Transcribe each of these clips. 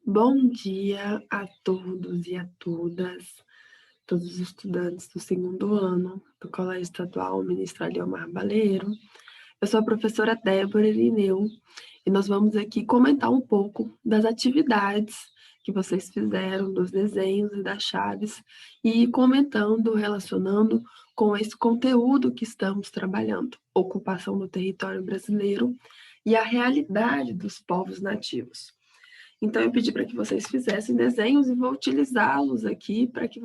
Bom dia a todos e a todas, todos os estudantes do segundo ano do Colégio Estadual Ministro Aliomar Baleiro. Eu sou a professora Débora Irineu e nós vamos aqui comentar um pouco das atividades que vocês fizeram, dos desenhos e das chaves, e comentando, relacionando com esse conteúdo que estamos trabalhando, ocupação do território brasileiro e a realidade dos povos nativos. Então, eu pedi para que vocês fizessem desenhos e vou utilizá-los aqui para que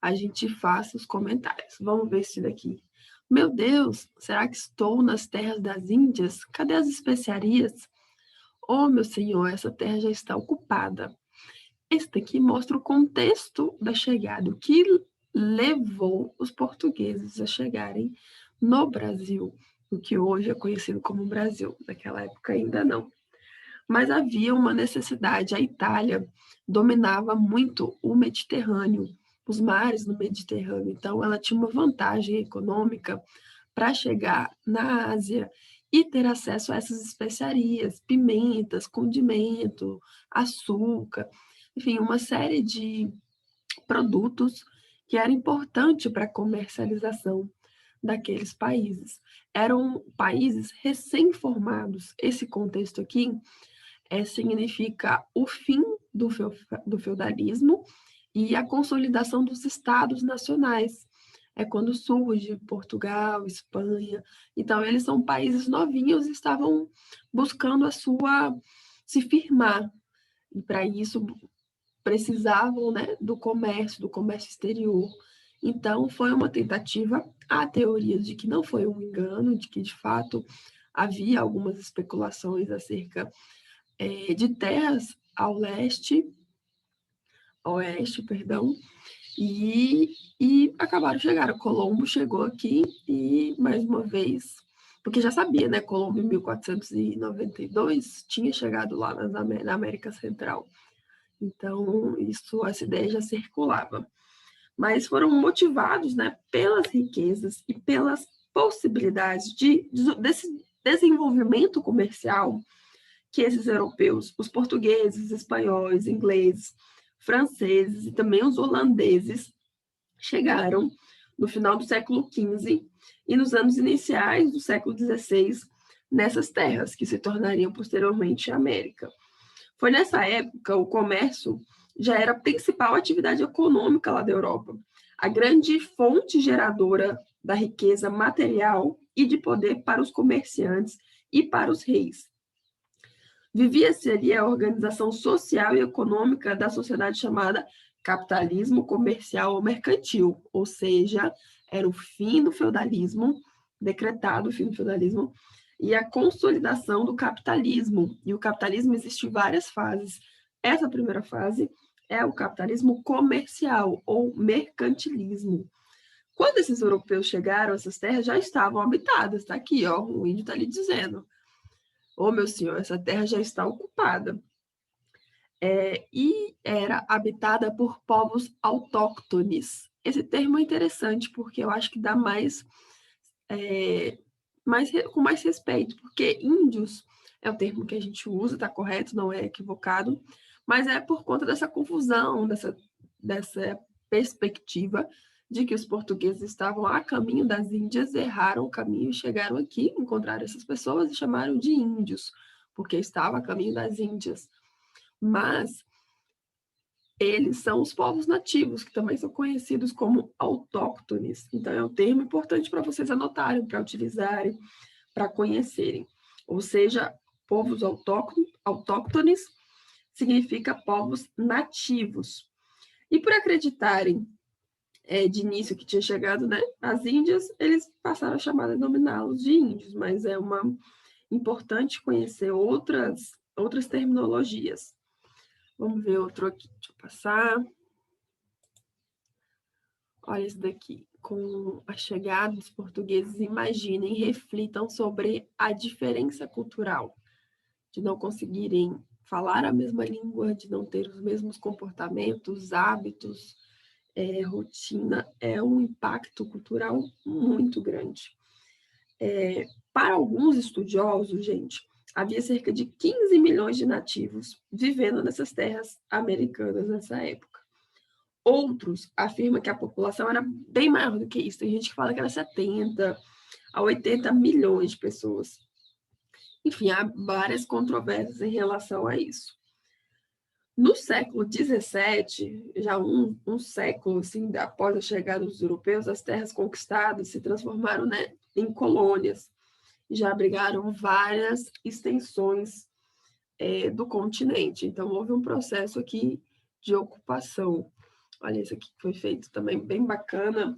a gente faça os comentários. Vamos ver esse daqui. Meu Deus, será que estou nas terras das Índias? Cadê as especiarias? Oh, meu senhor, essa terra já está ocupada. Esse daqui mostra o contexto da chegada, o que levou os portugueses a chegarem no Brasil, o que hoje é conhecido como Brasil. Naquela época ainda não. Mas havia uma necessidade. A Itália dominava muito o Mediterrâneo, os mares no Mediterrâneo. Então, ela tinha uma vantagem econômica para chegar na Ásia e ter acesso a essas especiarias, pimentas, condimento, açúcar, enfim, uma série de produtos que era importante para a comercialização daqueles países. Eram países recém-formados. Esse contexto aqui significa o fim do feudalismo e a consolidação dos estados nacionais. É quando surge Portugal, Espanha. Então, eles são países novinhos e estavam buscando se firmar. E para isso precisavam, né, do comércio exterior. Então, foi uma tentativa. Há teorias de que não foi um engano, de que, de fato, havia algumas especulações acerca de terras ao oeste, perdão, e acabaram de chegar. O Colombo chegou aqui e, mais uma vez, porque já sabia, né? Colombo, em 1492, tinha chegado lá na América Central. Então, essa ideia já circulava. Mas foram motivados, né, pelas riquezas e pelas possibilidades desse desenvolvimento comercial que esses europeus, os portugueses, espanhóis, ingleses, franceses e também os holandeses chegaram no final do século XV e nos anos iniciais do século XVI nessas terras que se tornariam posteriormente a América. Foi nessa época o comércio já era a principal atividade econômica lá da Europa, a grande fonte geradora da riqueza material e de poder para os comerciantes e para os reis. Vivia-se ali a organização social e econômica da sociedade chamada capitalismo comercial ou mercantil, ou seja, era o fim do feudalismo, decretado o fim do feudalismo, e a consolidação do capitalismo. E o capitalismo existe em várias fases. Essa primeira fase é o capitalismo comercial ou mercantilismo. Quando esses europeus chegaram, essas terras já estavam habitadas, está aqui, ó, o índio está ali dizendo. Oh, meu senhor, essa terra já está ocupada. E era habitada por povos autóctones. Esse termo é interessante porque eu acho que dá com mais respeito, porque índios é o termo que a gente usa, está correto, não é equivocado, mas é por conta dessa confusão, dessa perspectiva de que os portugueses estavam a caminho das Índias, erraram o caminho e chegaram aqui, encontraram essas pessoas e chamaram de índios, porque estava a caminho das Índias. Mas eles são os povos nativos, que também são conhecidos como autóctones. Então, é um termo importante para vocês anotarem, para utilizarem, para conhecerem. Ou seja, povos autóctones significa povos nativos. E por acreditarem de início que tinha chegado, né, as Índias, eles passaram a chamar, denominá-los de índios, mas é importante conhecer outras terminologias. Vamos ver outro aqui, deixa eu passar. Olha esse daqui. Com a chegada dos portugueses, imaginem, reflitam sobre a diferença cultural, de não conseguirem falar a mesma língua, de não ter os mesmos comportamentos, hábitos, rotina. É um impacto cultural muito grande. Para alguns estudiosos, gente, Havia cerca de 15 milhões de nativos vivendo nessas terras americanas nessa época. Outros afirmam que a população era bem maior do que isso. Tem gente que fala que era 70 a 80 milhões de pessoas. Enfim, há várias controvérsias em relação a isso. No século XVII, já um século assim, após a chegada dos europeus, as terras conquistadas se transformaram, né, em colônias e já abrigaram várias extensões do continente. Então, houve um processo aqui de ocupação. Olha, isso aqui foi feito também bem bacana.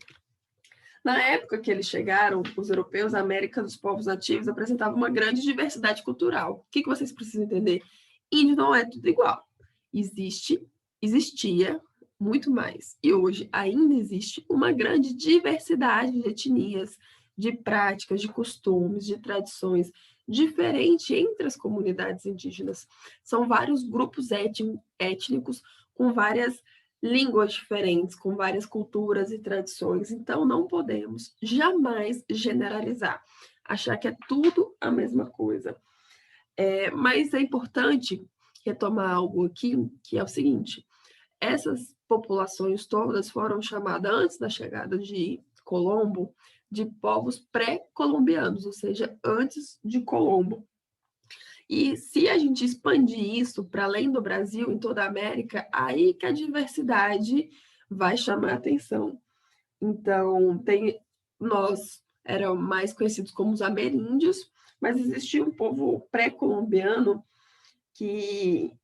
Na época que eles chegaram, os europeus, a América dos povos nativos apresentava uma grande diversidade cultural. O que vocês precisam entender? Índio não é tudo igual. Existia muito mais. E hoje ainda existe uma grande diversidade de etnias, de práticas, de costumes, de tradições diferente entre as comunidades indígenas. São vários grupos étnicos com várias línguas diferentes, com várias culturas e tradições. Então, não podemos jamais generalizar, achar que é tudo a mesma coisa. Mas é importante retomar algo aqui, que é o seguinte: essas populações todas foram chamadas, antes da chegada de Colombo, de povos pré-colombianos, ou seja, antes de Colombo. E se a gente expandir isso para além do Brasil, em toda a América, aí que a diversidade vai chamar atenção. Então, nós éramos mais conhecidos como os ameríndios, mas existia um povo pré-colombiano que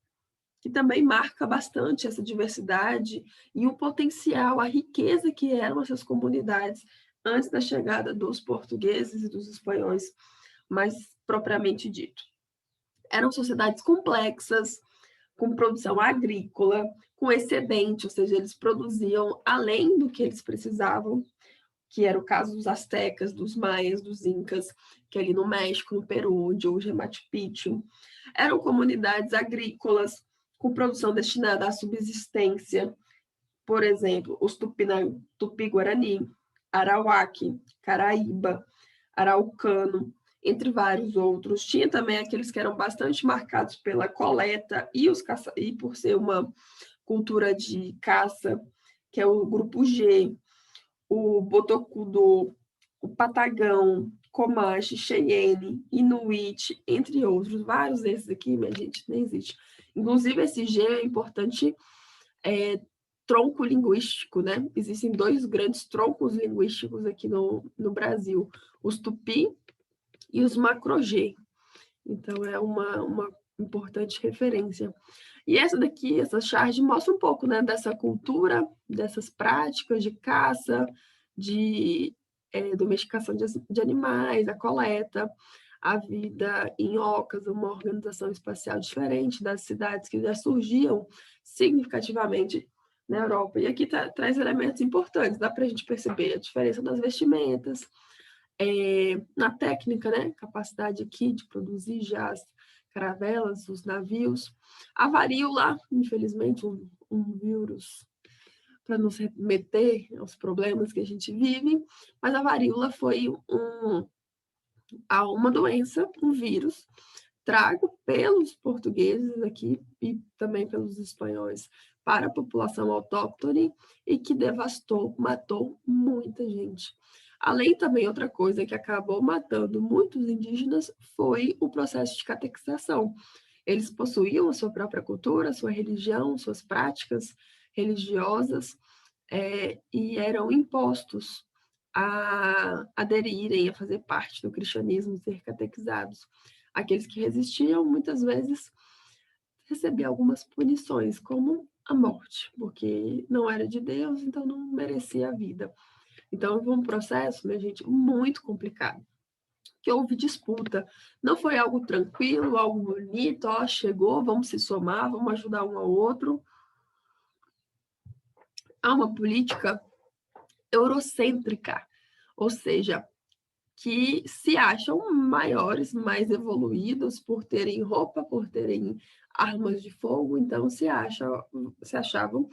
também marca bastante essa diversidade e o potencial, a riqueza que eram essas comunidades antes da chegada dos portugueses e dos espanhóis, mais propriamente dito. Eram sociedades complexas, com produção agrícola, com excedente, ou seja, eles produziam além do que eles precisavam, que era o caso dos astecas, dos maias, dos incas, que ali no México, no Peru, onde hoje é Machu Picchu. Eram comunidades agrícolas com produção destinada à subsistência, por exemplo, os Tupi-Guarani, Arawak, Caraíba, Araucano, entre vários outros. Tinha também aqueles que eram bastante marcados pela coleta e por ser uma cultura de caça, que é o grupo G, o Botocudo, o Patagão, Comanche, Cheyenne, Inuit, entre outros. Vários desses aqui, minha gente, nem existe. Inclusive, esse G é importante tronco linguístico, né? Existem dois grandes troncos linguísticos aqui no Brasil, os Tupi e os Macro-G. Então, é uma importante referência. E essa charge, mostra um pouco, né, dessa cultura, dessas práticas de caça, de domesticação de animais, a coleta, a vida em ocas, uma organização espacial diferente das cidades que já surgiam significativamente na Europa. E aqui traz elementos importantes, dá para a gente perceber a diferença das vestimentas, na técnica, né, capacidade aqui de produzir já as caravelas, os navios. A varíola, infelizmente, um vírus para não se meter aos problemas que a gente vive, mas a varíola foi uma doença, um vírus, trago pelos portugueses aqui e também pelos espanhóis para a população autóctone e que devastou, matou muita gente. Além também, outra coisa que acabou matando muitos indígenas foi o processo de catequização. Eles possuíam a sua própria cultura, sua religião, suas práticas religiosas, e eram impostos a aderirem, a fazer parte do cristianismo, ser catequizados. Aqueles que resistiam, muitas vezes, recebiam algumas punições, como a morte, porque não era de Deus, então não merecia a vida. Então, foi um processo, minha gente, muito complicado, que houve disputa. Não foi algo tranquilo, algo bonito, ó, chegou, vamos se somar, vamos ajudar um ao outro. Há uma política eurocêntrica, ou seja, que se acham maiores, mais evoluídos por terem roupa, por terem armas de fogo, então se achavam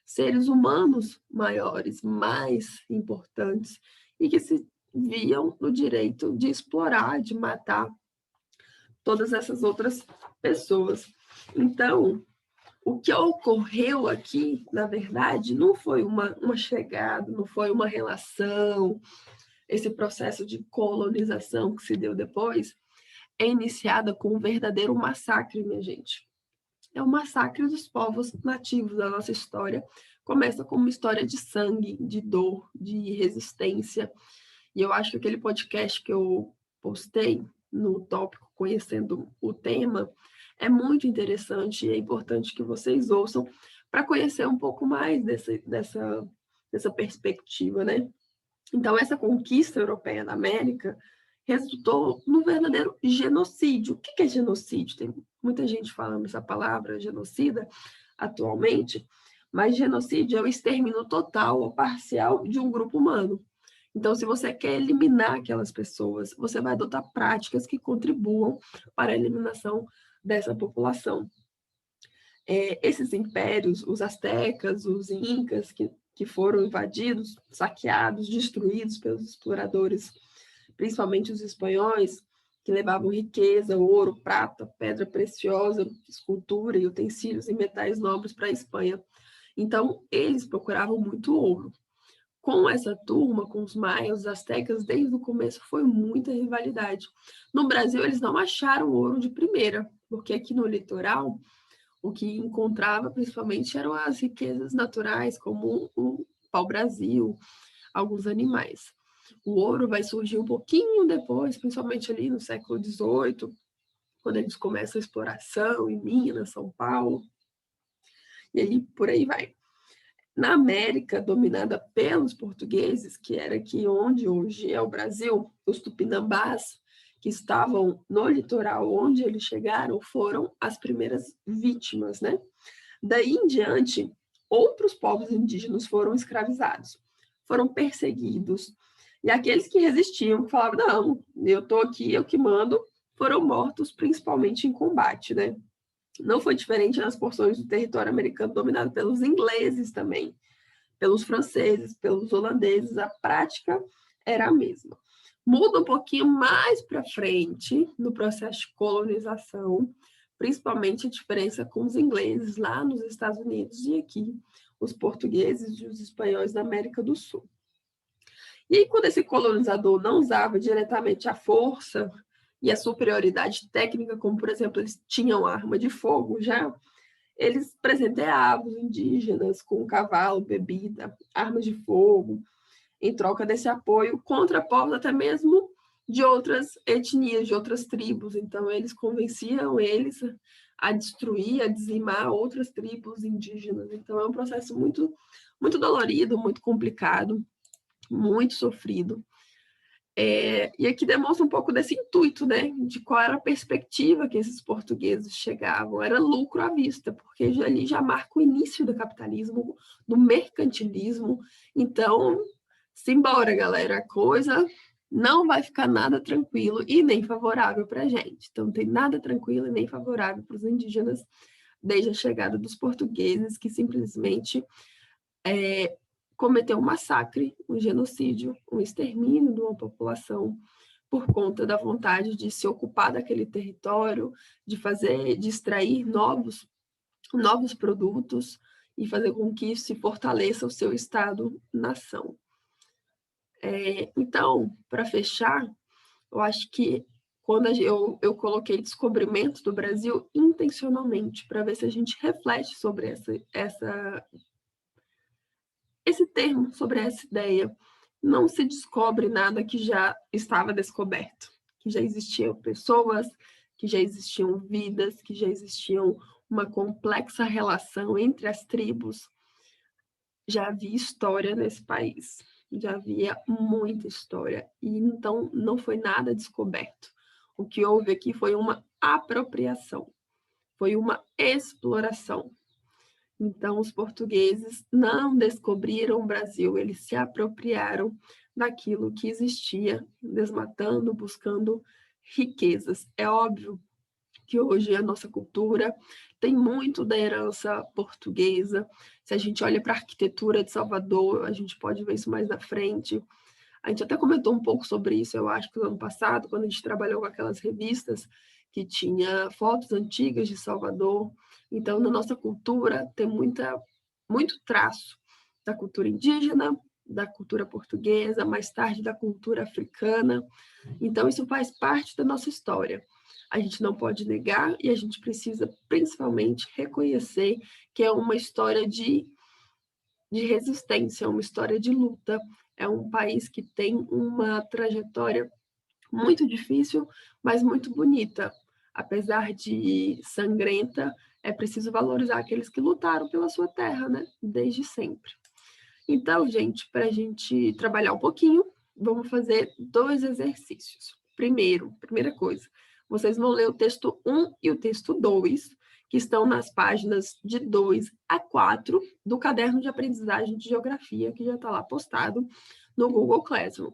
seres humanos maiores, mais importantes, e que se viam no direito de explorar, de matar todas essas outras pessoas. Então, o que ocorreu aqui, na verdade, não foi uma chegada, não foi uma relação, esse processo de colonização que se deu depois, é iniciada com um verdadeiro massacre, minha gente. É o massacre dos povos nativos da nossa história. Começa com uma história de sangue, de dor, de resistência. E eu acho que aquele podcast que eu postei no tópico Conhecendo o Tema é muito interessante e é importante que vocês ouçam para conhecer um pouco mais dessa perspectiva, né? Então, essa conquista europeia da América resultou num verdadeiro genocídio. O que é genocídio? Tem muita gente falando essa palavra, genocida, atualmente, mas genocídio é o extermínio total ou parcial de um grupo humano. Então, se você quer eliminar aquelas pessoas, você vai adotar práticas que contribuam para a eliminação dessa população. Esses impérios, os astecas, os incas, que foram invadidos, saqueados, destruídos pelos exploradores, principalmente os espanhóis, que levavam riqueza, ouro, prata, pedra preciosa, escultura e utensílios e metais nobres para a Espanha. Então, eles procuravam muito ouro. Com essa turma, com os maias, os astecas, desde o começo foi muita rivalidade. No Brasil, eles não acharam ouro de primeira, porque aqui no litoral, o que encontrava principalmente eram as riquezas naturais, como o pau-brasil, alguns animais. O ouro vai surgir um pouquinho depois, principalmente ali no século XVIII, quando eles começam a exploração em Minas, São Paulo, e aí por aí vai. Na América, dominada pelos portugueses, que era aqui onde hoje é o Brasil, os tupinambás, que estavam no litoral onde eles chegaram, foram as primeiras vítimas, né? Daí em diante, outros povos indígenas foram escravizados, foram perseguidos, e aqueles que resistiam, que falavam, não, eu estou aqui, eu que mando, foram mortos principalmente em combate, né? Não foi diferente nas porções do território americano dominado pelos ingleses também, pelos franceses, pelos holandeses, a prática era a mesma. Muda um pouquinho mais para frente no processo de colonização, principalmente a diferença com os ingleses lá nos Estados Unidos e aqui os portugueses e os espanhóis na América do Sul. E aí, quando esse colonizador não usava diretamente a força e a superioridade técnica, como, por exemplo, eles tinham arma de fogo já, eles presenteavam os indígenas com cavalo, bebida, armas de fogo, em troca desse apoio contra povos até mesmo de outras etnias, de outras tribos. Então, eles convenciam eles a destruir, a dizimar outras tribos indígenas. Então, é um processo muito, muito dolorido, muito complicado, muito sofrido. E aqui demonstra um pouco desse intuito, né? De qual era a perspectiva que esses portugueses chegavam. Era lucro à vista, porque ali já marca o início do capitalismo, do mercantilismo. Então, simbora, galera. A coisa não vai ficar nada tranquilo e nem favorável para a gente. Então, não tem nada tranquilo e nem favorável para os indígenas desde a chegada dos portugueses, que simplesmente cometeu um massacre, um genocídio, um extermínio de uma população por conta da vontade de se ocupar daquele território, de extrair novos produtos e fazer com que isso se fortaleça o seu Estado-nação. Então, para fechar, eu acho que quando eu coloquei descobrimento do Brasil intencionalmente, para ver se a gente reflete sobre esse termo, sobre essa ideia. Não se descobre nada que já estava descoberto, que já existiam pessoas, que já existiam vidas, que já existiam uma complexa relação entre as tribos. Já havia história nesse país, já havia muita história, e então não foi nada descoberto. O que houve aqui foi uma apropriação, foi uma exploração. Então, os portugueses não descobriram o Brasil, eles se apropriaram daquilo que existia, desmatando, buscando riquezas. É óbvio que hoje a nossa cultura tem muito da herança portuguesa. Se a gente olha para a arquitetura de Salvador, a gente pode ver isso mais na frente. A gente até comentou um pouco sobre isso, eu acho que no ano passado, quando a gente trabalhou com aquelas revistas que tinha fotos antigas de Salvador. Então, na nossa cultura, tem muito traço da cultura indígena, da cultura portuguesa, mais tarde da cultura africana. Então, isso faz parte da nossa história. A gente não pode negar e a gente precisa, principalmente, reconhecer que é uma história de resistência, uma história de luta. É um país que tem uma trajetória muito difícil, mas muito bonita. Apesar de sangrenta, é preciso valorizar aqueles que lutaram pela sua terra, né? Desde sempre. Então, gente, para a gente trabalhar um pouquinho, vamos fazer 2 exercícios. Primeira coisa, vocês vão ler o texto 1 e o texto 2, que estão nas páginas de 2 a 4 do caderno de aprendizagem de geografia, que já está lá postado no Google Classroom.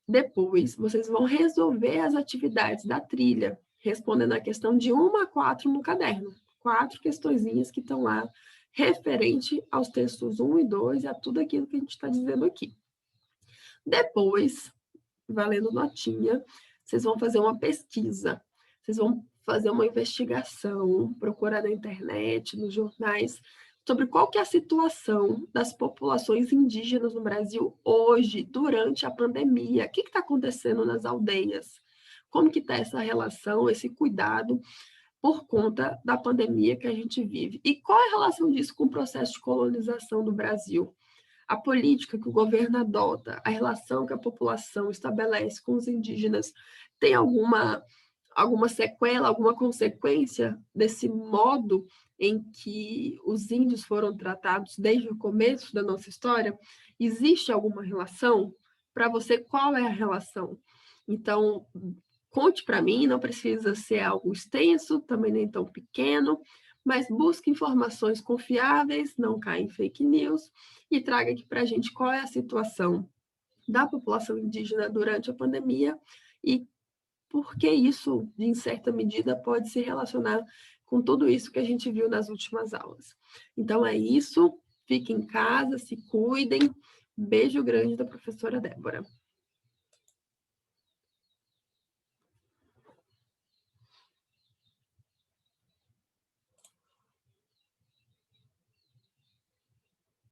Depois, vocês vão resolver as atividades da trilha, respondendo a questão de 1 a 4 no caderno. 4 questõezinhas que estão lá, referente aos textos 1 e 2 e a tudo aquilo que a gente está dizendo aqui. Depois, valendo notinha, vocês vão fazer uma pesquisa. Vocês vão fazer uma investigação, procurar na internet, nos jornais, sobre qual que é a situação das populações indígenas no Brasil hoje, durante a pandemia. O que está acontecendo nas aldeias? Como que está essa relação, esse cuidado por conta da pandemia que a gente vive? E qual é a relação disso com o processo de colonização do Brasil? A política que o governo adota, a relação que a população estabelece com os indígenas, tem alguma sequela, alguma consequência desse modo em que os índios foram tratados desde o começo da nossa história? Existe alguma relação? Para você, qual é a relação? Então, conte para mim, não precisa ser algo extenso, também nem tão pequeno, mas busque informações confiáveis, não caia em fake news e traga aqui para a gente qual é a situação da população indígena durante a pandemia e por que isso, em certa medida, pode se relacionar com tudo isso que a gente viu nas últimas aulas. Então é isso, fiquem em casa, se cuidem. Beijo grande da professora Débora.